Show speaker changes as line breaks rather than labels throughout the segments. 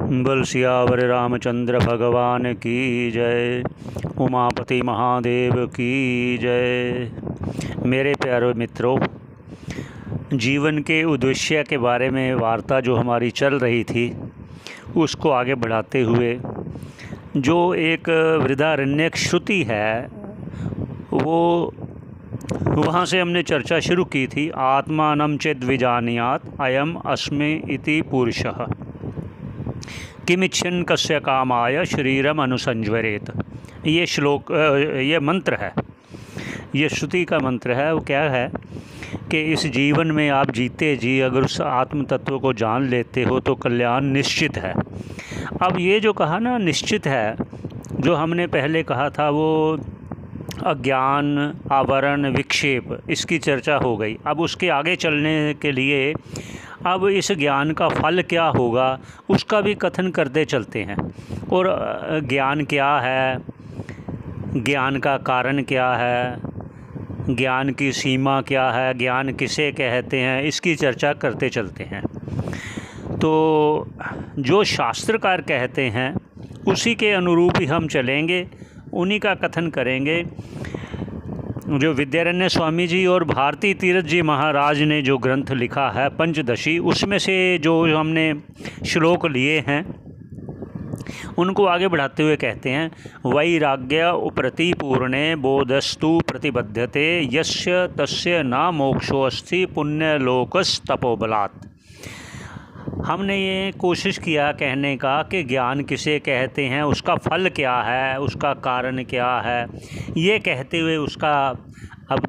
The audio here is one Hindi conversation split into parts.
बोल सियावर रामचंद्र भगवान की जय। उमापति महादेव की जय। मेरे प्यारे मित्रों, जीवन के उद्देश्य के बारे में वार्ता जो हमारी चल रही थी उसको आगे बढ़ाते हुए जो एक वृदारण्यक श्रुति है वो वहाँ से हमने चर्चा शुरू की थी। आत्मानं चेद विजानीयात् अयम अस्मि इति पुरुषः किमिच्छन् कस्य कामाय शरीरम अनुसंज्वरेत। ये श्लोक, ये मंत्र है, ये श्रुति का मंत्र है। वो क्या है कि इस जीवन में आप जीते जी अगर उस आत्म तत्व को जान लेते हो तो कल्याण निश्चित है। अब ये जो कहा ना निश्चित है, जो हमने पहले कहा था वो अज्ञान, आवरण, विक्षेप, इसकी चर्चा हो गई। अब उसके आगे चलने के लिए अब इस ज्ञान का फल क्या होगा उसका भी कथन करते चलते हैं। और ज्ञान क्या है, ज्ञान का कारण क्या है, ज्ञान की सीमा क्या है, ज्ञान किसे कहते हैं, इसकी चर्चा करते चलते हैं। तो जो शास्त्रकार कहते हैं उसी के अनुरूप ही हम चलेंगे, उन्हीं का कथन करेंगे। जो विद्यारण्य स्वामी जी और भारती तीर्थ जी महाराज ने जो ग्रंथ लिखा है पंचदशी, उसमें से जो हमने श्लोक लिए हैं उनको आगे बढ़ाते हुए कहते हैं, वैराग्य प्रति पूर्णे बोधस्तु प्रतिबद्धते यस्य तस्य न मोक्षोऽस्ति पुण्यलोकस्तपोबलात्। हमने ये कोशिश किया कहने का कि ज्ञान किसे कहते हैं, उसका फल क्या है, उसका कारण क्या है, ये कहते हुए उसका अब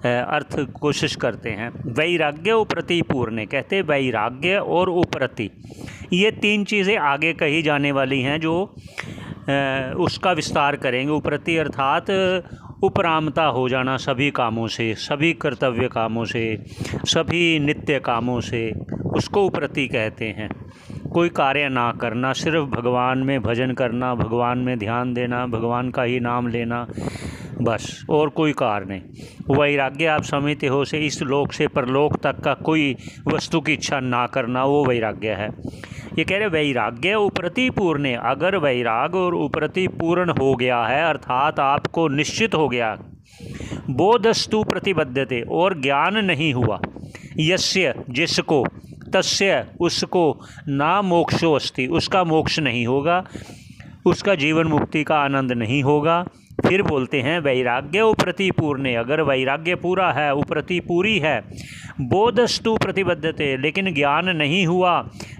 अर्थ कोशिश करते हैं। वैराग्य उपरति पूर्ण कहते हैं, वैराग्य और उपरति ये तीन चीज़ें आगे कही जाने वाली हैं जो उसका विस्तार करेंगे। उपरति अर्थात उपरामता हो जाना सभी कामों से, सभी कर्तव्य कामों से, सभी नित्य कामों से, उसको उपरति कहते हैं। कोई कार्य ना करना, सिर्फ भगवान में भजन करना, भगवान में ध्यान देना, भगवान का ही नाम लेना, बस, और कोई कार्य नहीं। वैराग्य आप समझते हो से इस लोक से परलोक तक का कोई वस्तु की इच्छा ना करना, वो वैराग्य है। ये कह रहे वैराग्य उपरति पूर्ण, अगर वैराग और उपरति पूर्ण हो गया है अर्थात आपको निश्चित हो गया, बोधस्तु प्रतिबद्धते और ज्ञान नहीं हुआ, यस्य जिसको, तस्य उसको, ना मोक्षो अस्ति उसका मोक्ष नहीं होगा, उसका जीवन मुक्ति का आनंद नहीं होगा। फिर बोलते हैं वैराग्य उपरति पूर्ण, अगर वैराग्य पूरा है, उपरति पूरी है, बोधस्तु प्रतिबद्धते लेकिन ज्ञान नहीं हुआ,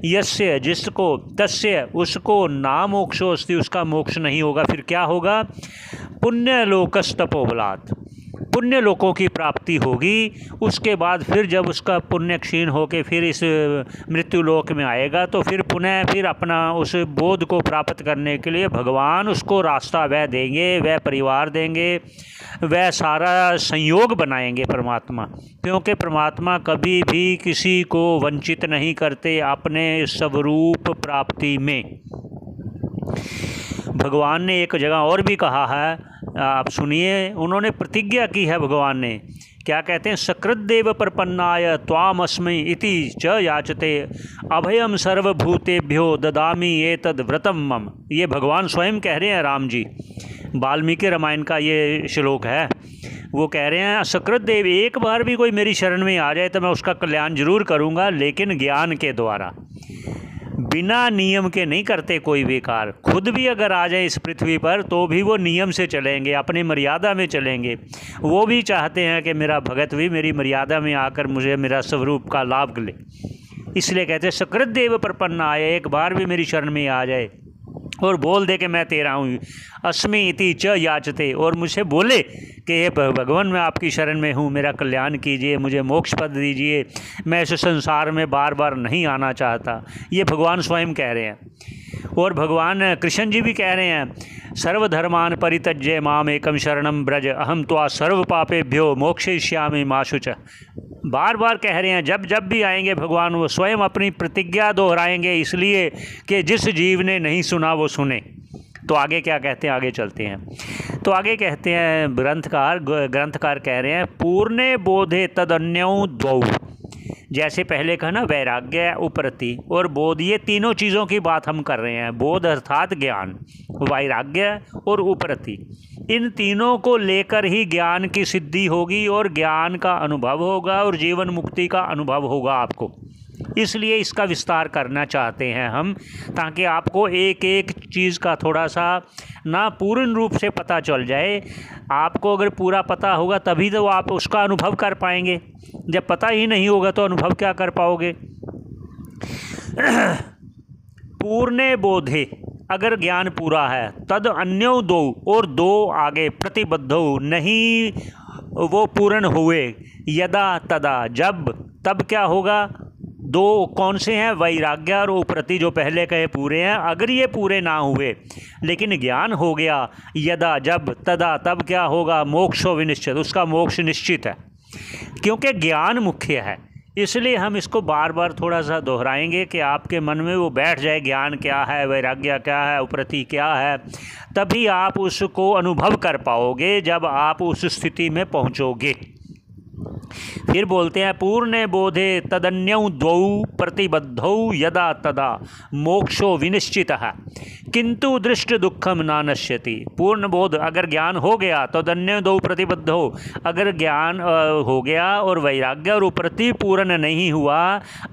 यस्य जिसको, तस्य उसको, ना मोक्षो अस्ति उसका मोक्ष नहीं होगा। फिर क्या होगा, पुण्यलोकस्तपोबलात्, पुण्य लोकों की प्राप्ति होगी। उसके बाद फिर जब उसका पुण्य क्षीण होकर फिर इस मृत्यु लोक में आएगा तो फिर पुनः फिर अपना उस बोध को प्राप्त करने के लिए भगवान उसको रास्ता वह देंगे, वह परिवार देंगे, वह सारा संयोग बनाएंगे परमात्मा। क्योंकि परमात्मा कभी भी किसी को वंचित नहीं करते अपने स्वरूप प्राप्ति में। भगवान ने एक जगह और भी कहा है, आप सुनिए, उन्होंने प्रतिज्ञा की है भगवान ने। क्या कहते हैं, सकृद्देव प्रपन्नाय त्वामस्मै इति च याचते अभयम सर्वभूतेभ्यो ददामि एतद् व्रतम मम। ये भगवान स्वयं कह रहे हैं, राम जी, वाल्मीकि रामायण का ये श्लोक है। वो कह रहे हैं सकृद्देव, एक बार भी कोई मेरी शरण में आ जाए तो मैं उसका कल्याण जरूर करूँगा, लेकिन ज्ञान के द्वारा, बिना नियम के नहीं करते कोई भी कार्य। खुद भी अगर आ जाए इस पृथ्वी पर तो भी वो नियम से चलेंगे, अपनी मर्यादा में चलेंगे। वो भी चाहते हैं कि मेरा भगत भी मेरी मर्यादा में आकर मुझे मेरा स्वरूप का लाभ ले। इसलिए कहते हैं सकृद्देव प्रपन्ना आए, एक बार भी मेरी शरण में आ जाए और बोल दे कि मैं तेरा हूँ, अस्मि इति च याचते, और मुझे बोले कि हे भगवान मैं आपकी शरण में हूँ, मेरा कल्याण कीजिए, मुझे मोक्ष पद दीजिए, मैं इस संसार में बार बार नहीं आना चाहता। ये भगवान स्वयं कह रहे हैं। और भगवान कृष्ण जी भी कह रहे हैं, सर्वधर्मान परित्यज्य माम एकम शरणम ब्रज अहम त्वा सर्व पापेभ्यो मोक्षयिष्यामि मा शुचः। बार बार कह रहे हैं, जब जब भी आएंगे भगवान वो स्वयं अपनी प्रतिज्ञा दोहराएंगे, इसलिए कि जिस जीव ने नहीं सुना वो सुने। तो आगे क्या कहते हैं, आगे चलते हैं। तो आगे कहते हैं ग्रंथकार कह रहे हैं, पूर्णे बोधे तदन्यौ द्वौ, जैसे पहले कहा ना, वैराग्य, उपरति और बोध, ये तीनों चीज़ों की बात हम कर रहे हैं। बोध अर्थात ज्ञान, वैराग्य और उपरति, इन तीनों को लेकर ही ज्ञान की सिद्धि होगी और ज्ञान का अनुभव होगा और जीवन मुक्ति का अनुभव होगा आपको। इसलिए इसका विस्तार करना चाहते हैं हम, ताकि आपको एक एक चीज़ का थोड़ा सा ना पूर्ण रूप से पता चल जाए। आपको अगर पूरा पता होगा तभी तो आप उसका अनुभव कर पाएंगे। जब पता ही नहीं होगा तो अनुभव क्या कर पाओगे। पूर्णे बोधे, अगर ज्ञान पूरा है, तद अन्यो दो, और दो आगे, प्रतिबद्धो, नहीं वो पूर्ण हुए, यदा तदा, जब, तब क्या होगा। दो कौन से हैं, वैराग्य और उपरति, जो पहले कहे पूरे हैं। अगर ये पूरे ना हुए लेकिन ज्ञान हो गया, यदा, जब, तदा, तब क्या होगा, मोक्षो विनिश्चित, उसका मोक्ष निश्चित है। क्योंकि ज्ञान मुख्य है, इसलिए हम इसको बार बार थोड़ा सा दोहराएंगे कि आपके मन में वो बैठ जाए, ज्ञान क्या है, वैराग्य क्या है, उपरति क्या है। तभी आप उसको अनुभव कर पाओगे जब आप उस स्थिति में पहुँचोगे। फिर बोलते हैं, पूर्णे बोधे तदन्यौ द्वौ प्रतिबद्धौ, यदा तदा मोक्षो विनिश्चितः, किंतु दृष्ट दुखम ना नश्यति। पूर्ण बोध, अगर ज्ञान हो गया तो तदन्य दो प्रतिबद्धो, अगर ज्ञान हो गया और वैराग्य और उपरति पूर्ण नहीं हुआ,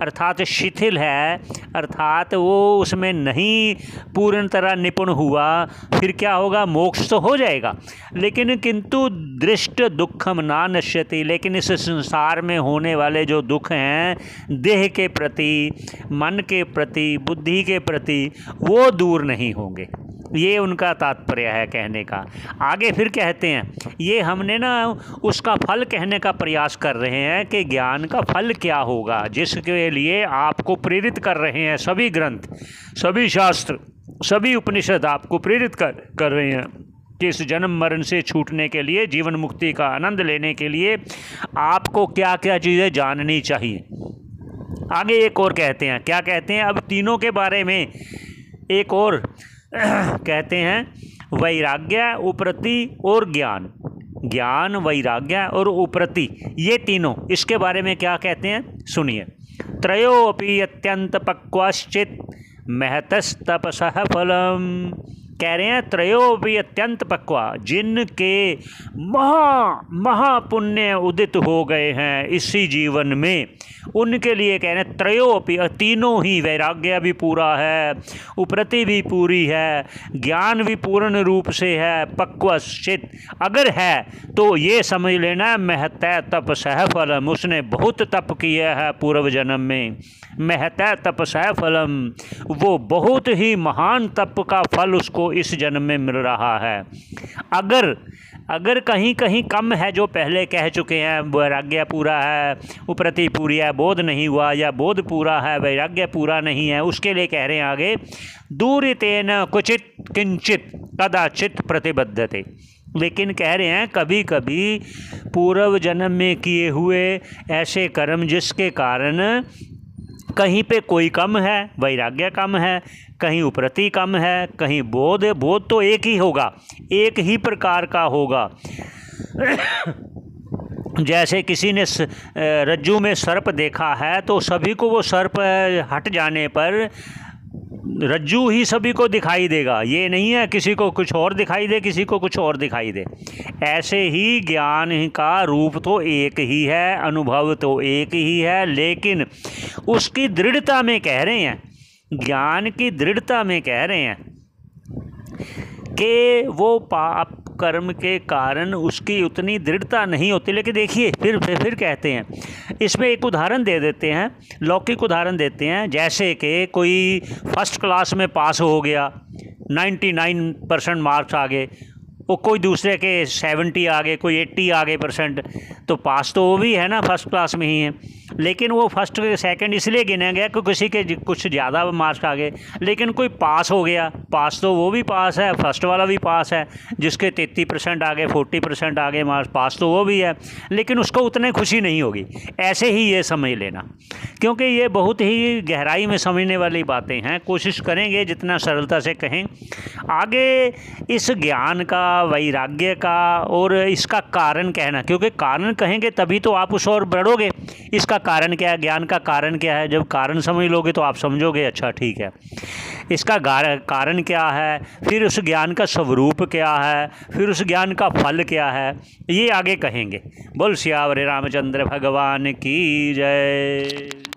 अर्थात शिथिल है, अर्थात वो उसमें नहीं पूर्ण तरह निपुण हुआ, फिर क्या होगा, मोक्ष तो हो जाएगा। लेकिन किंतु दृष्ट दुखम ना नश्यति, लेकिन इस संसार में होने वाले जो दुख हैं, देह के प्रति, मन के प्रति, बुद्धि के प्रति, वो दूर नहीं होंगे। ये उनका तात्पर्य है कहने का। आगे फिर कहते हैं, ये हमने ना उसका फल कहने का प्रयास कर रहे हैं कि ज्ञान का फल क्या होगा, जिसके लिए आपको प्रेरित कर रहे हैं सभी ग्रंथ, सभी शास्त्र, सभी उपनिषद आपको प्रेरित कर रहे हैं कि इस जन्म मरण से छूटने के लिए, जीवन मुक्ति का आनंद लेने के लिए आपको क्या क्या चीज़ें जाननी चाहिए। आगे एक और कहते हैं, क्या कहते हैं, अब तीनों के बारे में एक और कहते हैं, वैराग्य, उपरति और ज्ञान। ज्ञान, वैराग्य और उपरति, ये तीनों, इसके बारे में क्या कहते हैं, सुनिए। त्रयोऽपि अत्यंत पक्वाश्चित महतस्तपसः फलम। कह रहे हैं, त्रयोऽपि अत्यंत पक्वा, जिनके महापुण्य उदित हो गए हैं इसी जीवन में, उनके लिए कह रहे हैं त्रयोऽपि, तीनों ही, वैराग्य भी पूरा है, उपरति भी पूरी है, ज्ञान भी पूर्ण रूप से है, पक्वश्चित अगर है तो ये समझ लेना, महतः तपसः फलम, उसने बहुत तप किया है पूर्व जन्म में। महतः तपसः फलम, वो बहुत ही महान तप का फल उसको इस जन्म में मिल रहा है। अगर कहीं कहीं कम है, जो पहले कह चुके हैं, वैराग्य पूरा है, उपरति पूरी है, बोध नहीं हुआ, या बोध पूरा है, वैराग्य पूरा नहीं है, उसके लिए कह रहे हैं आगे, दूरितेन क्वचित किंचित कदाचित प्रतिबद्धते। लेकिन कह रहे हैं कभी कभी पूर्व जन्म में किए हुए ऐसे कर्म जिसके कारण कहीं पे कोई कम है, वैराग्य कम है, कहीं उपरति कम है, कहीं बोध तो एक ही होगा, एक ही प्रकार का होगा। जैसे किसी ने रज्जू में सर्प देखा है तो सभी को वो सर्प हट जाने पर रज्जू ही सभी को दिखाई देगा, ये नहीं है किसी को कुछ और दिखाई दे, किसी को कुछ और दिखाई दे। ऐसे ही ज्ञान का रूप तो एक ही है, अनुभव तो एक ही है, लेकिन उसकी दृढ़ता में कह रहे हैं, ज्ञान की दृढ़ता में कह रहे हैं कि वो पाप कर्म के कारण उसकी उतनी दृढ़ता नहीं होती। लेकिन देखिए फिर कहते हैं, इसमें एक उदाहरण दे देते हैं, लौकिक उदाहरण देते हैं। जैसे कि कोई फर्स्ट क्लास में पास हो गया, 99% मार्क्स आ गए, वो कोई दूसरे के 70 आ गए, कोई 80 आ गए परसेंट, तो पास तो वो भी है ना, फर्स्ट क्लास में ही है। लेकिन वो फर्स्ट सेकंड इसलिए गिना गया कि किसी के कुछ ज़्यादा मार्क्स आ गए। लेकिन कोई पास हो गया, पास तो वो भी पास है, फर्स्ट वाला भी पास है, जिसके 33% आ गए, 40% आ गए मार्क्स, पास तो वो भी है, लेकिन उसको उतने खुशी नहीं होगी। ऐसे ही ये समझ लेना, क्योंकि ये बहुत ही गहराई में समझने वाली बातें हैं। कोशिश करेंगे जितना सरलता से कहें। आगे इस ज्ञान का, वैराग्य का और इसका कारण कहना, क्योंकि कारण कहेंगे तभी तो आप उस ओर बढ़ोगे। इसका कारण क्या है, ज्ञान का कारण क्या है। जब कारण समझ लोगे तो आप समझोगे अच्छा ठीक है, इसका कारण क्या है, फिर उस ज्ञान का स्वरूप क्या है, फिर उस ज्ञान का फल क्या है, ये आगे कहेंगे। बोल सियावर रामचंद्र भगवान की जय।